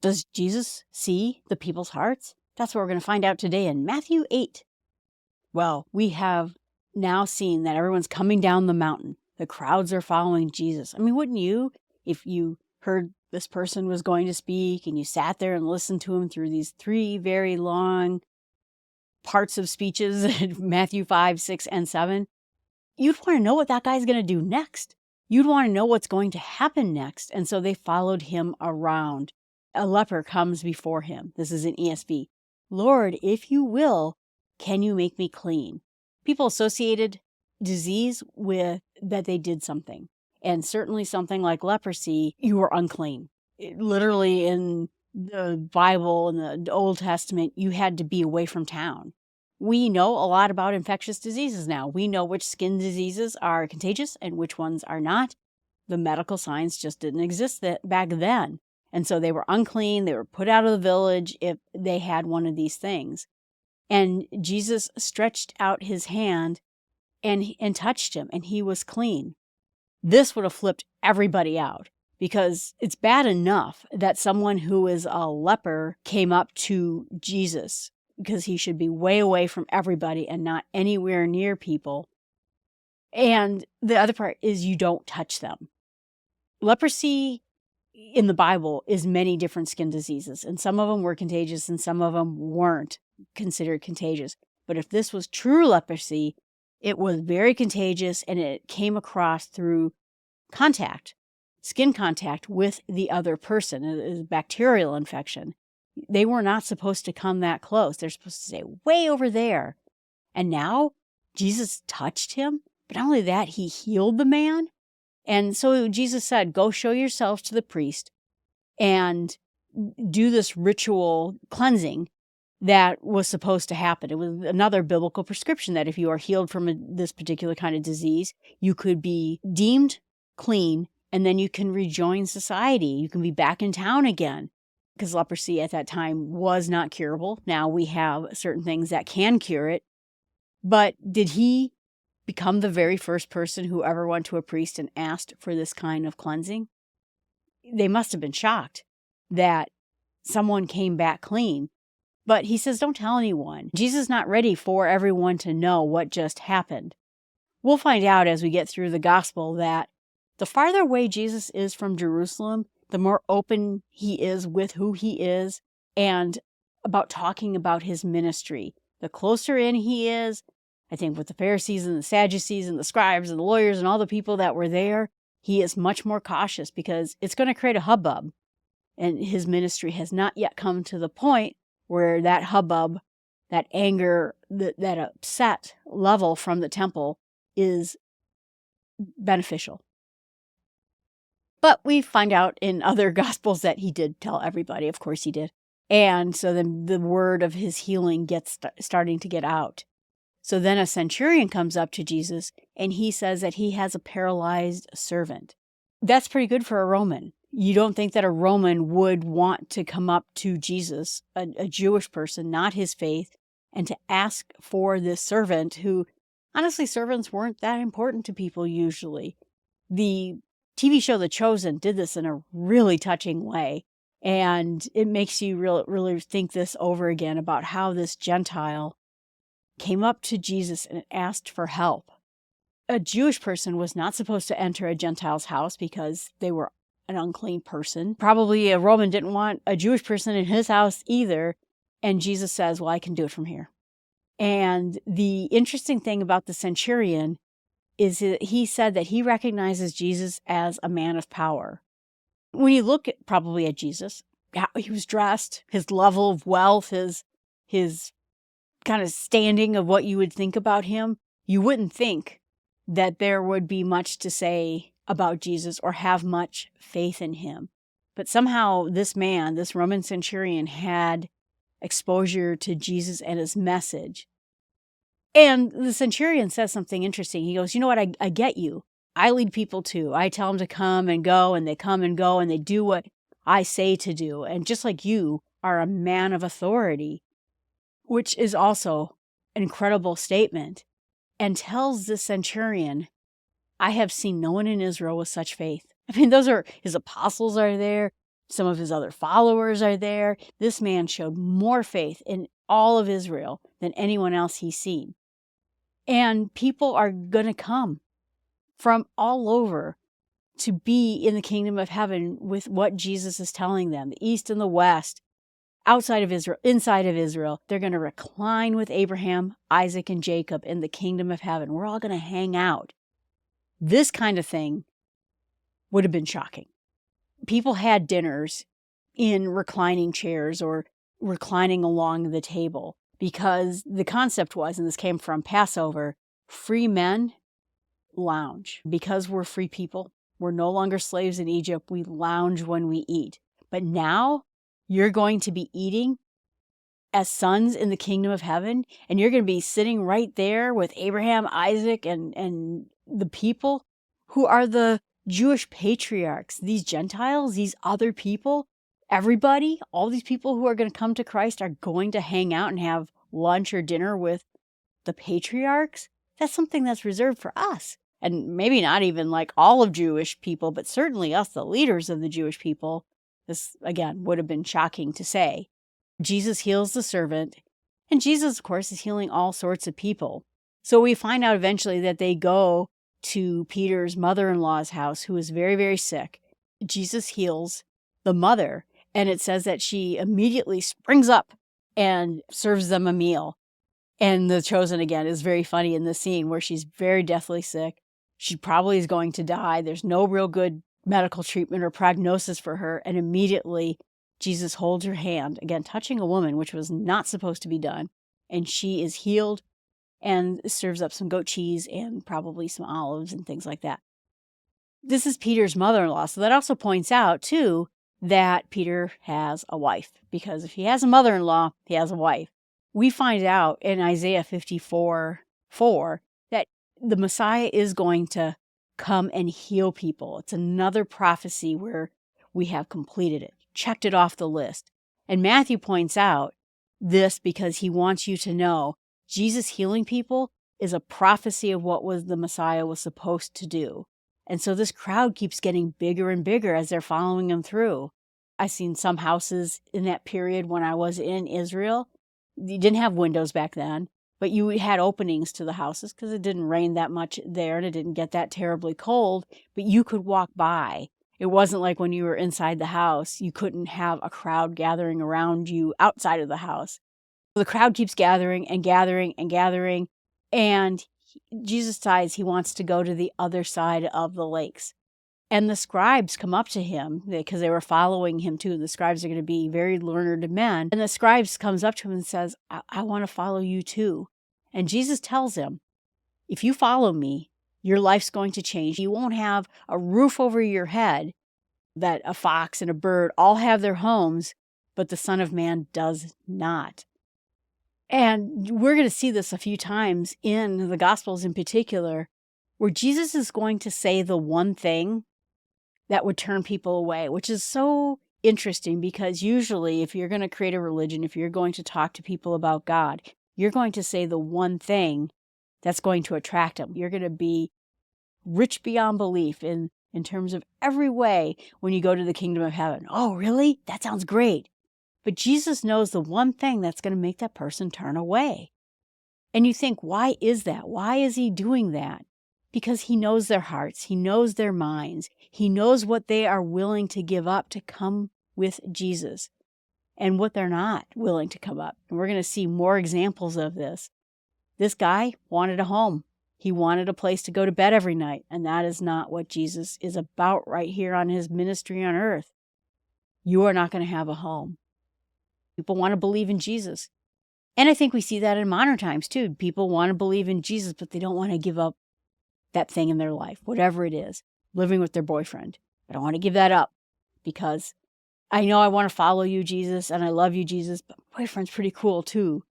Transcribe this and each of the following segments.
Does Jesus see the people's hearts? That's what we're going to find out today in Matthew 8. Well, we have now seen that everyone's coming down the mountain. The crowds are following Jesus. I mean, wouldn't you, if you heard this person was going to speak and you sat there and listened to him through these 3 very long parts of speeches in Matthew 5, 6, and 7, you'd want to know what that guy's going to do next. You'd want to know what's going to happen next. And so they followed him around. A leper comes before him. This is in ESV. Lord, if you will, can you make me clean? People associated disease with that they did something. And certainly something like leprosy, you were unclean. Literally in the Bible, in the Old Testament, you had to be away from town. We know a lot about infectious diseases now. We know which skin diseases are contagious and which ones are not. The medical science just didn't exist back then. And so they were unclean. They were put out of the village if they had one of these things. And Jesus stretched out his hand and touched him, and he was clean. This would have flipped everybody out, because it's bad enough that someone who is a leper came up to Jesus, because he should be way away from everybody and not anywhere near people. And the other part is you don't touch them. Leprosy in the Bible is many different skin diseases, and some of them were contagious and some of them weren't considered contagious. But if this was true leprosy, it was very contagious, and it came across through contact, skin contact with the other person. It is a bacterial infection. They were not supposed to come that close. They're supposed to stay way over there. And now Jesus touched him. But not only that, he healed the man. And so Jesus said, go show yourselves to the priest and do this ritual cleansing that was supposed to happen. It was another biblical prescription that if you are healed from this particular kind of disease, you could be deemed clean, and then you can rejoin society. You can be back in town again, because leprosy at that time was not curable. Now we have certain things that can cure it. But did he become the very first person who ever went to a priest and asked for this kind of cleansing? They must have been shocked that someone came back clean. But he says, don't tell anyone. Jesus is not ready for everyone to know what just happened. We'll find out as we get through the gospel that the farther away Jesus is from Jerusalem, the more open he is with who he is and about talking about his ministry. The closer in he is, I think with the Pharisees and the Sadducees and the scribes and the lawyers and all the people that were there, he is much more cautious because it's going to create a hubbub. And his ministry has not yet come to the point where that hubbub, that anger, that upset level from the temple is beneficial. But we find out in other gospels that he did tell everybody. Of course he did. And so then the word of his healing gets starting to get out. So then a centurion comes up to Jesus and he says that he has a paralyzed servant. That's pretty good for a Roman. You don't think that a Roman would want to come up to Jesus, a Jewish person, not his faith, and to ask for this servant who, honestly, servants weren't that important to people usually. The TV show The Chosen did this in a really touching way, and it makes you really think this over again about how this Gentile came up to Jesus and asked for help. A Jewish person was not supposed to enter a Gentile's house because they were an unclean person. Probably a Roman didn't want a Jewish person in his house either. And Jesus says, well, I can do it from here. And the interesting thing about the centurion is that he said that he recognizes Jesus as a man of power. When you look probably at Jesus, how he was dressed, his level of wealth, his kind of standing of what you would think about him, you wouldn't think that there would be much to say about Jesus or have much faith in him. But somehow this man, this Roman centurion, had exposure to Jesus and his message. And the centurion says something interesting. He goes, you know what, I get you. I lead people too. I tell them to come and go, and they come and go, and they do what I say to do. And just like you are a man of authority, which is also an incredible statement, and tells the centurion, I have seen no one in Israel with such faith. I mean, his apostles are there. Some of his other followers are there. This man showed more faith in all of Israel than anyone else he's seen. And people are going to come from all over to be in the kingdom of heaven with what Jesus is telling them, the east and the west, outside of Israel, inside of Israel. They're going to recline with Abraham, Isaac, and Jacob in the kingdom of heaven. We're all going to hang out. This kind of thing would have been shocking. People had dinners in reclining chairs or reclining along the table because the concept was, and this came from Passover, free men lounge. Because we're free people, we're no longer slaves in Egypt, we lounge when we eat. But now you're going to be eating as sons in the kingdom of heaven, and you're going to be sitting right there with Abraham, Isaac, and the people who are the Jewish patriarchs, these Gentiles, these other people. Everybody, all these people who are going to come to Christ are going to hang out and have lunch or dinner with the patriarchs. That's something that's reserved for us. And maybe not even like all of Jewish people, but certainly us, the leaders of the Jewish people. This, again, would have been shocking to say. Jesus heals the servant, and Jesus, of course, is healing all sorts of people. So we find out eventually that they go to Peter's mother-in-law's house, who is very, very sick. Jesus heals the mother, and it says that she immediately springs up and serves them a meal. And the chosen, again, is very funny in this scene where she's very deathly sick. She probably is going to die. There's no real good medical treatment or prognosis for her. And immediately, Jesus holds her hand, again, touching a woman, which was not supposed to be done. And she is healed and serves up some goat cheese and probably some olives and things like that. This is Peter's mother-in-law. So that also points out, too, that Peter has a wife. Because if he has a mother-in-law, he has a wife. We find out in Isaiah 54:4 that the Messiah is going to come and heal people. It's another prophecy where we have completed it, checked it off the list. And Matthew points out this because he wants you to know Jesus healing people is a prophecy of what the Messiah was supposed to do. And so this crowd keeps getting bigger and bigger as they're following him through. I've seen some houses in that period when I was in Israel. You didn't have windows back then, but you had openings to the houses because it didn't rain that much there and it didn't get that terribly cold, but you could walk by. It wasn't like when you were inside the house, you couldn't have a crowd gathering around you outside of the house. The crowd keeps gathering and gathering and gathering, and Jesus decides he wants to go to the other side of the lakes. And the scribes come up to him because they were following him too. The scribes are going to be very learned men. And the scribes comes up to him and says, I want to follow you too. And Jesus tells him, if you follow me, your life's going to change. You won't have a roof over your head that a fox and a bird all have their homes, but the Son of Man does not. And we're going to see this a few times in the Gospels in particular, where Jesus is going to say the one thing that would turn people away, which is so interesting because usually if you're going to create a religion, if you're going to talk to people about God, you're going to say the one thing that's going to attract them. You're going to be rich beyond belief in terms of every way when you go to the kingdom of heaven. Oh, really? That sounds great. But Jesus knows the one thing that's going to make that person turn away. And you think, why is that? Why is he doing that? Because he knows their hearts. He knows their minds. He knows what they are willing to give up to come with Jesus and what they're not willing to come up. And we're going to see more examples of this. This guy wanted a home. He wanted a place to go to bed every night. And that is not what Jesus is about right here on his ministry on earth. You are not going to have a home. People want to believe in Jesus. And I think we see that in modern times too. People want to believe in Jesus, but they don't want to give up that thing in their life, whatever it is, living with their boyfriend. I don't want to give that up because I know I want to follow you, Jesus, and I love you, Jesus, but my boyfriend's pretty cool too.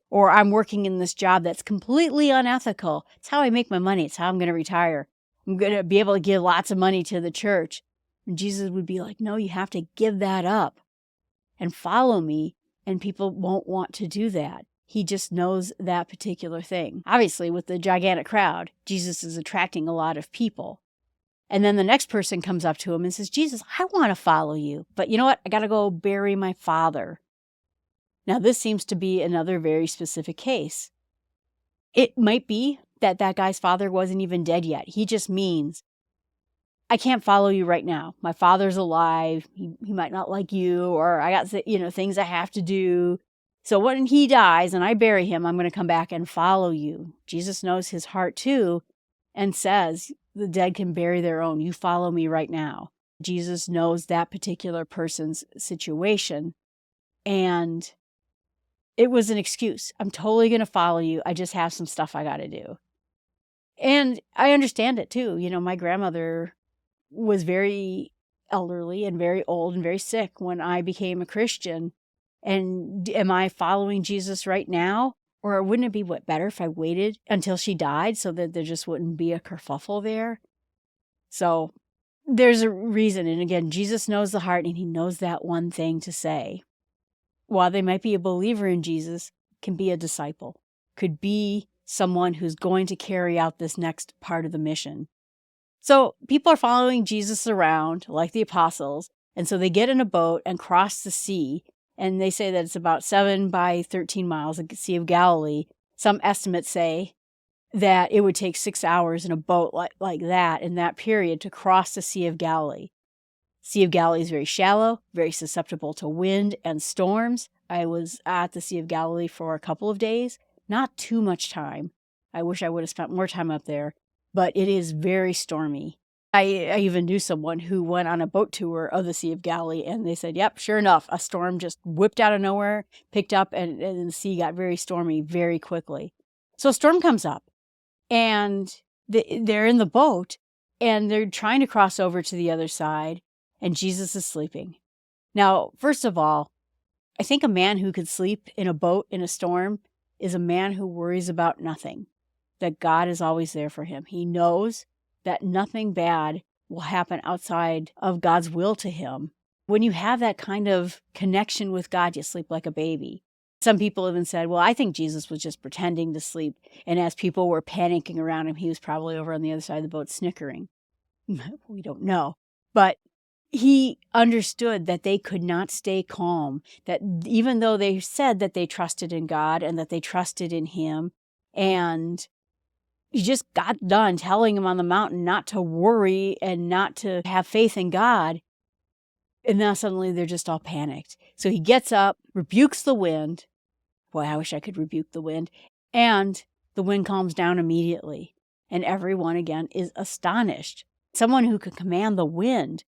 Or I'm working in this job that's completely unethical. It's how I make my money. It's how I'm going to retire. I'm going to be able to give lots of money to the church. And Jesus would be like, no, you have to give that up and follow me. And people won't want to do that. He just knows that particular thing. Obviously, with the gigantic crowd, Jesus is attracting a lot of people. And then the next person comes up to him and says, Jesus, I want to follow you. But you know what? I got to go bury my father. Now, this seems to be another very specific case. It might be that that guy's father wasn't even dead yet. He just means, I can't follow you right now. My father's alive. He might not like you, or I got, things I have to do. So when he dies and I bury him, I'm going to come back and follow you. Jesus knows his heart too and says, the dead can bury their own. You follow me right now. Jesus knows that particular person's situation. And it was an excuse. I'm totally going to follow you. I just have some stuff I got to do. And I understand it too. My grandmother was very elderly and very old and very sick when I became a Christian. And am I following Jesus right now? Or wouldn't it be better if I waited until she died so that there just wouldn't be a kerfuffle there? So there's a reason. And again, Jesus knows the heart and he knows that one thing to say. While they might be a believer in Jesus, can be a disciple, could be someone who's going to carry out this next part of the mission. So people are following Jesus around like the apostles. And so they get in a boat and cross the sea. And they say that it's about 7 by 13 miles, the Sea of Galilee. Some estimates say that it would take 6 hours in a boat like that in that period to cross the Sea of Galilee. Sea of Galilee is very shallow, very susceptible to wind and storms. I was at the Sea of Galilee for a couple of days, not too much time. I wish I would have spent more time up there, but it is very stormy. I even knew someone who went on a boat tour of the Sea of Galilee, and they said, yep, sure enough, a storm just whipped out of nowhere, picked up, and the sea got very stormy very quickly. So a storm comes up, and they're in the boat, and they're trying to cross over to the other side, and Jesus is sleeping. Now, first of all, I think a man who could sleep in a boat in a storm is a man who worries about nothing, that God is always there for him. He knows that nothing bad will happen outside of God's will to him. When you have that kind of connection with God, you sleep like a baby. Some people even said, well, I think Jesus was just pretending to sleep. And as people were panicking around him, he was probably over on the other side of the boat snickering. We don't know. But he understood that they could not stay calm, that even though they said that they trusted in God and that they trusted in him, and he just got done telling him on the mountain not to worry and not to have faith in God. And now suddenly they're just all panicked. So he gets up, rebukes the wind. Boy, I wish I could rebuke the wind. And the wind calms down immediately. And everyone again is astonished. Someone who could command the wind,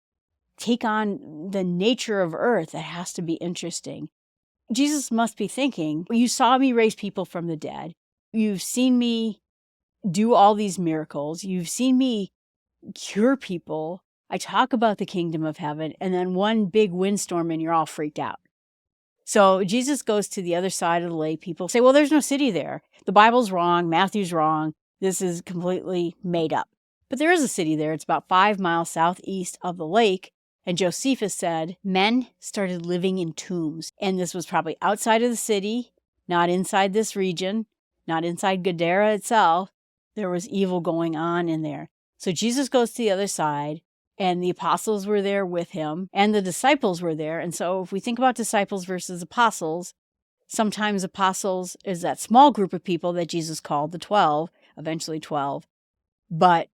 take on the nature of earth, that has to be interesting. Jesus must be thinking, you saw me raise people from the dead. You've seen me do all these miracles. You've seen me cure people. I talk about the kingdom of heaven, and then one big windstorm and you're all freaked out. So Jesus goes to the other side of the lake. People say, well, there's no city there. The Bible's wrong. Matthew's wrong. This is completely made up. But there is a city there. It's about 5 miles southeast of the lake. And Josephus said men started living in tombs. And this was probably outside of the city, not inside this region, not inside Gadara itself. There was evil going on in there. So Jesus goes to the other side, and the apostles were there with him, and the disciples were there. And so if we think about disciples versus apostles, sometimes apostles is that small group of people that Jesus called the 12, eventually 12. But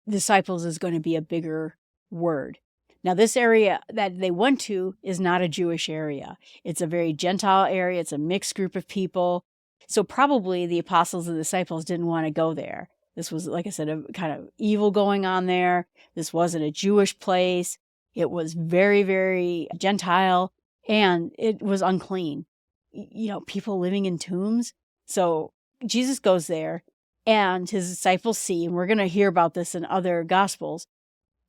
disciples is going to be a bigger word. Now, this area that they went to is not a Jewish area. It's a very Gentile area. It's a mixed group of people. So probably the apostles and disciples didn't want to go there. This was, like I said, a kind of evil going on there. This wasn't a Jewish place. It was very, very Gentile, and it was unclean. People living in tombs. So Jesus goes there, and his disciples see, and we're going to hear about this in other Gospels,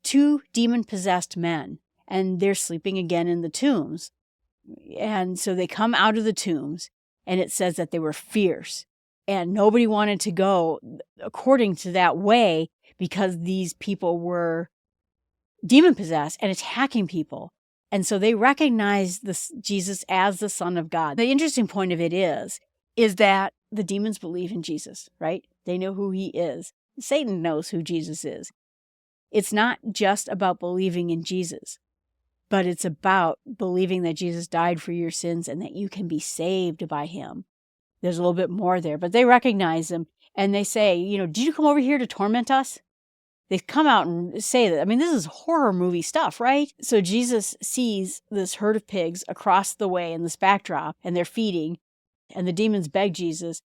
2 demon-possessed men, and they're sleeping again in the tombs. And so they come out of the tombs, and it says that they were fierce, and nobody wanted to go according to that way because these people were demon-possessed and attacking people. And so they recognized Jesus as the Son of God. The interesting point of it is that the demons believe in Jesus, right? They know who he is. Satan knows who Jesus is. It's not just about believing in Jesus, but it's about believing that Jesus died for your sins and that you can be saved by him. There's a little bit more there, but they recognize him and they say, did you come over here to torment us? They come out and say that. I mean, this is horror movie stuff, right? So Jesus sees this herd of pigs across the way in this backdrop, and they're feeding, and the demons beg Jesus,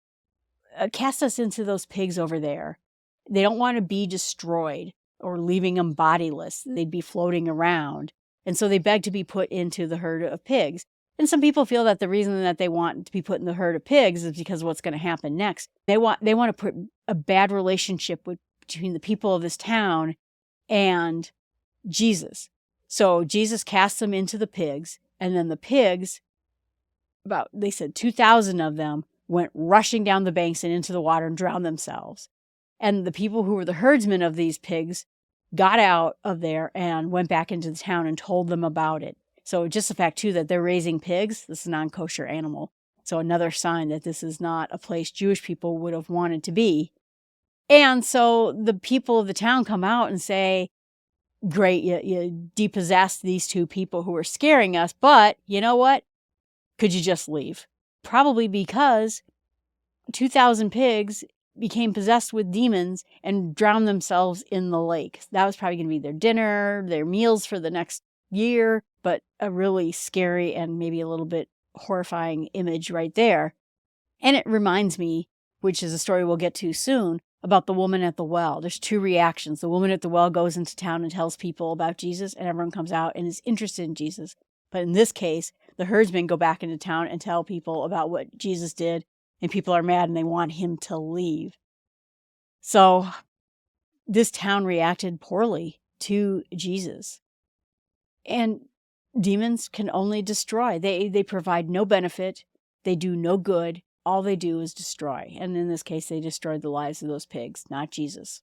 cast us into those pigs over there. They don't want to be destroyed or leaving them bodiless. They'd be floating around. And so they beg to be put into the herd of pigs. And some people feel that the reason that they want to be put in the herd of pigs is because of what's going to happen next. They want to put a bad relationship between the people of this town and Jesus. So Jesus casts them into the pigs, and then the pigs, they said 2,000 of them, went rushing down the banks and into the water and drowned themselves. And the people who were the herdsmen of these pigs got out of there and went back into the town and told them about it. So just the fact, too, that they're raising pigs, this is a non-kosher animal. So another sign that this is not a place Jewish people would have wanted to be. And so the people of the town come out and say, great, you depossessed these 2 people who were scaring us, but you know what? Could you just leave? Probably because 2,000 pigs became possessed with demons and drowned themselves in the lake. That was probably going to be their dinner, their meals for the next year, but a really scary and maybe a little bit horrifying image right there. And it reminds me, which is a story we'll get to soon, about the woman at the well. There's 2 reactions. The woman at the well goes into town and tells people about Jesus, and everyone comes out and is interested in Jesus. But in this case, the herdsmen go back into town and tell people about what Jesus did, and people are mad and they want him to leave. So this town reacted poorly to Jesus. And demons can only destroy. They provide no benefit. They do no good. All they do is destroy. And in this case, they destroyed the lives of those pigs, not Jesus.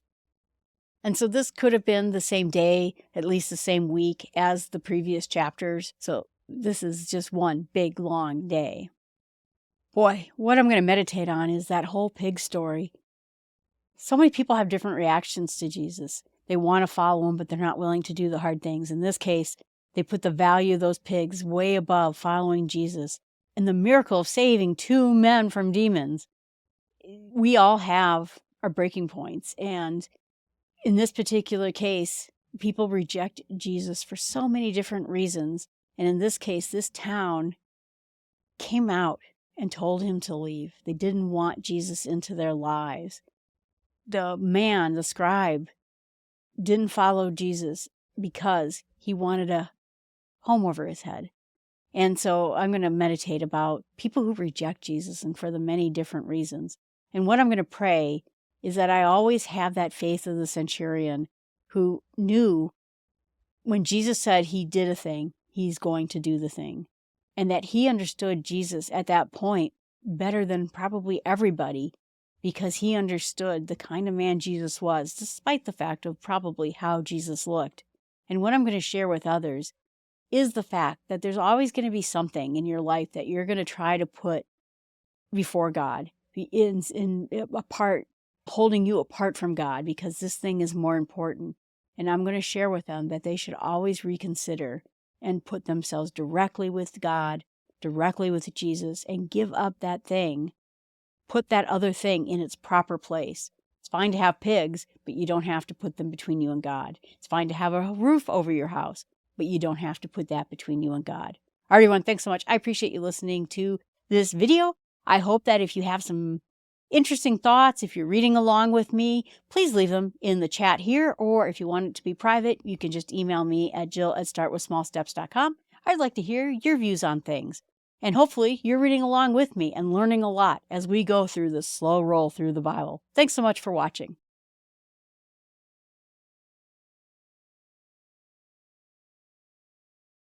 And so this could have been the same day, at least the same week as the previous chapters. So this is just one big, long day. Boy, what I'm going to meditate on is that whole pig story. So many people have different reactions to Jesus. They want to follow him, but they're not willing to do the hard things. In this case, they put the value of those pigs way above following Jesus and the miracle of saving 2 men from demons. We all have our breaking points. And in this particular case, people reject Jesus for so many different reasons. And in this case, this town came out and told him to leave. They didn't want Jesus into their lives. The man, the scribe, didn't follow Jesus because he wanted a home over his head. And so I'm going to meditate about people who reject Jesus and for the many different reasons. And what I'm going to pray is that I always have that faith of the centurion who knew when Jesus said he did a thing, he's going to do the thing. And that he understood Jesus at that point better than probably everybody because he understood the kind of man Jesus was, despite the fact of probably how Jesus looked. And what I'm going to share with others is the fact that there's always going to be something in your life that you're going to try to put before God, holding you apart from God, because this thing is more important. And I'm going to share with them that they should always reconsider and put themselves directly with God, directly with Jesus, and give up that thing. Put that other thing in its proper place. It's fine to have pigs, but you don't have to put them between you and God. It's fine to have a roof over your house, but you don't have to put that between you and God. All right, everyone, thanks so much. I appreciate you listening to this video. I hope that if you have some interesting thoughts, if you're reading along with me, please leave them in the chat here, or if you want it to be private, you can just email me at jill@startwithsmallsteps.com. I'd like to hear your views on things. And hopefully you're reading along with me and learning a lot as we go through this slow roll through the Bible. Thanks so much for watching.